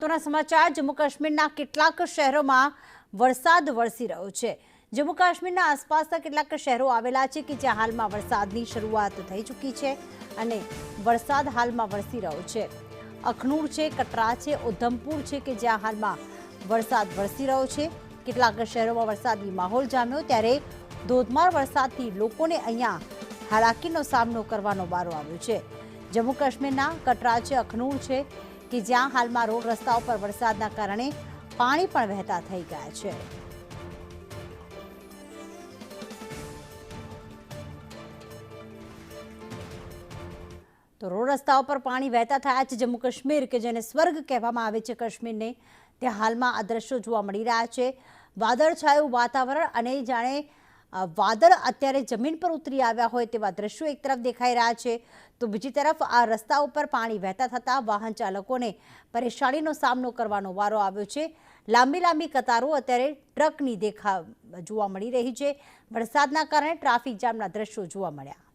તો સમાચાર જમ્મુ કાશ્મીરના કેટલાક શહેરોમાં વરસાદ વરસી રહ્યો છે। જમ્મુ કાશ્મીરના આસપાસના કેટલાક શહેરો આવેલા છે કે જ્યાં હાલમાં વરસાદની શરૂઆત થઈ ચૂકી છે અને વરસાદ હાલમાં વરસી રહ્યો છે। અખનૂર છે, કટરા છે, ઉધમપુર છે કે જ્યાં હાલમાં વરસાદ વરસી રહ્યો છે। કેટલાક શહેરોમાં વરસાદી માહોલ જામ્યો ત્યારે ધોધમાર વરસાદથી લોકોને અહીંયા હાલાકીનો સામનો કરવાનો વારો આવ્યો છે। જમ્મુ કાશ્મીરના કટરા છે, અખનૂર છે કે જ્યાં હાલમાં રોડ રસ્તાઓ પર વરસાદના કારણે પાણી પણ વહેતા થઈ ગયા છે। તો રોડ રસ્તાઓ પર પાણી વહેતા થયા છે। જમ્મુ કાશ્મીર કે જેને સ્વર્ગ કહેવામાં આવે છે કાશ્મીરને, ત્યાં હાલમાં આ દ્રશ્યો જોવા મળી રહ્યા છે। વાદળછાયું વાતાવરણ અને જાણે વાદળ અત્યારે જમીન પર ઉતરી આવ્યા હોય તેવા દ્રશ્યો એક તરફ દેખાઈ રહ્યા છે, તો બીજી તરફ આ રસ્તા ઉપર પાણી વહેતા થતા વાહન ચાલકોને પરેશાનીનો સામનો કરવાનો વારો આવ્યો છે। લાંબી લાંબી કતારો અત્યારે ટ્રકની જોવા મળી રહી છે। વરસાદના કારણે ટ્રાફિક જામના દ્રશ્યો જોવા મળ્યા।